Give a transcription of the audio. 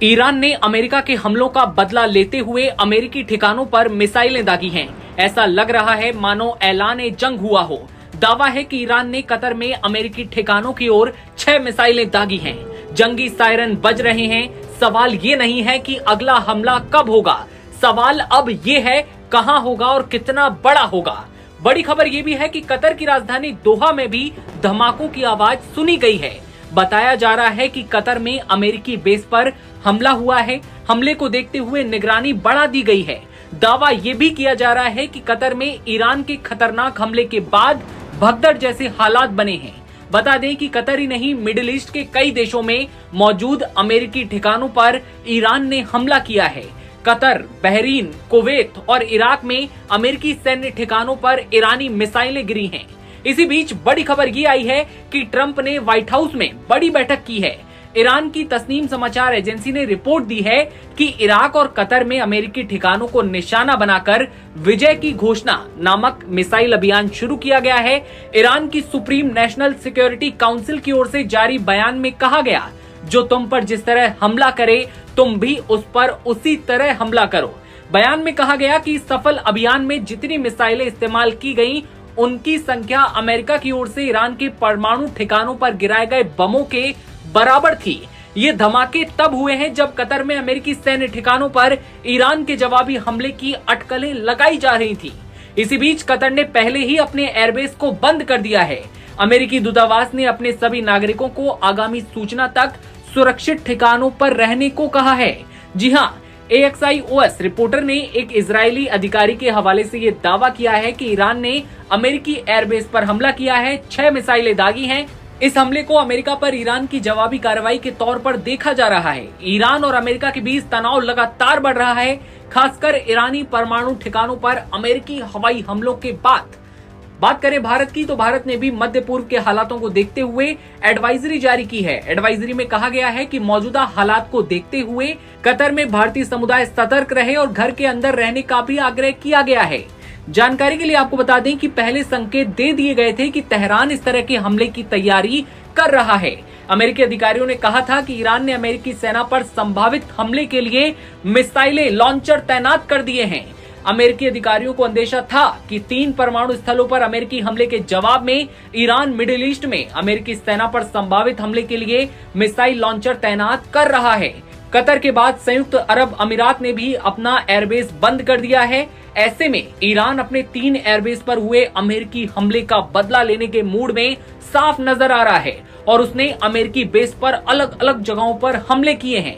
Iran ने America के हमलों का बदला लेते हुए अमेरिकी ठिकानों पर मिसाइलें दागी हैं। ऐसा लग रहा है मानो ऐलान जंग हुआ हो। दावा है कि ईरान ने कतर में अमेरिकी ठिकानों की ओर 6 मिसाइलें दागी हैं। जंगी सायरन बज रहे हैं। सवाल ये नहीं है कि अगला हमला कब होगा, सवाल अब ये है कहां होगा और कितना बड़ा होगा। बड़ी खबर ये भी है कि कतर की राजधानी दोहा में भी धमाकों की आवाज सुनी गई है। बताया जा रहा है कि कतर में अमेरिकी बेस पर हमला हुआ है। हमले को देखते हुए निगरानी बढ़ा दी गई है। दावा ये भी किया जा रहा है कि कतर में ईरान के खतरनाक हमले के बाद भगदड़ जैसे हालात बने हैं। बता दें कि कतर ही नहीं, मिडिल ईस्ट के कई देशों में मौजूद अमेरिकी ठिकानों पर ईरान ने हमला किया है। कतर, बहरीन, कुवैत और इराक में अमेरिकी सैन्य ठिकानों पर ईरानी मिसाइलें गिरी हैं। इसी बीच बड़ी खबर ये आई है कि ट्रंप ने व्हाइट हाउस में बड़ी बैठक की है। ईरान की तस्नीम समाचार एजेंसी ने रिपोर्ट दी है कि इराक और कतर में अमेरिकी ठिकानों को निशाना बनाकर विजय की घोषणा नामक मिसाइल अभियान शुरू किया गया है। ईरान की सुप्रीम नेशनल सिक्योरिटी काउंसिल की ओर से जारी बयान में कहा गया, जो तुम पर जिस तरह हमला करे तुम भी उस पर उसी तरह हमला करो। बयान में कहा गया कि इस सफल अभियान में जितनी मिसाइलें इस्तेमाल की गईं, उनकी संख्या अमेरिका की ओर से ईरान के परमाणु ठिकानों पर गिराए गए बमों के बराबर थी। ये धमाके तब हुए हैं जब कतर में अमेरिकी सैन्य ठिकानों पर ईरान के जवाबी हमले की अटकलें लगाई जा रही थी। इसी बीच कतर ने पहले ही अपने एयरबेस को बंद कर दिया है। अमेरिकी दूतावास ने अपने सभी नागरिकों को आगामी सूचना तक सुरक्षित ठिकानों पर रहने को कहा है। जी हां, AXIOS रिपोर्टर ने एक इजरायली अधिकारी के हवाले से ये दावा किया है कि ईरान ने अमेरिकी एयरबेस पर हमला किया है, 6 मिसाइलें दागी हैं। इस हमले को अमेरिका पर ईरान की जवाबी कार्रवाई के तौर पर देखा जा रहा है। ईरान और अमेरिका के बीच तनाव लगातार बढ़ रहा है, खासकर ईरानी परमाणु ठिकानों पर अमेरिकी हवाई हमलों के बाद। बात करें भारत की, तो भारत ने भी मध्य पूर्व के हालातों को देखते हुए एडवाइजरी जारी की है। एडवाइजरी में कहा गया है कि मौजूदा हालात को देखते हुए कतर में भारतीय समुदाय सतर्क रहे और घर के अंदर रहने का भी आग्रह किया गया है। जानकारी के लिए आपको बता दें कि पहले संकेत दे दिए गए थे कि तेहरान इस तरह के हमले की तैयारी कर रहा है। अमेरिकी अधिकारियों ने कहा था कि ईरान ने अमेरिकी सेना पर संभावित हमले के लिए मिसाइलें, लॉन्चर तैनात कर दिए हैं। अमेरिकी अधिकारियों को अंदेशा था कि 3 परमाणु स्थलों पर अमेरिकी हमले के जवाब में ईरान मिडिल ईस्ट में अमेरिकी सेना पर संभावित हमले के लिए मिसाइल लॉन्चर तैनात कर रहा है। कतर के बाद संयुक्त अरब अमीरात ने भी अपना एयरबेस बंद कर दिया है। ऐसे में ईरान अपने 3 एयरबेस पर हुए अमेरिकी हमले का बदला लेने के मूड में साफ नजर आ रहा है और उसने अमेरिकी बेस पर अलग अलग जगहों पर हमले किए हैं।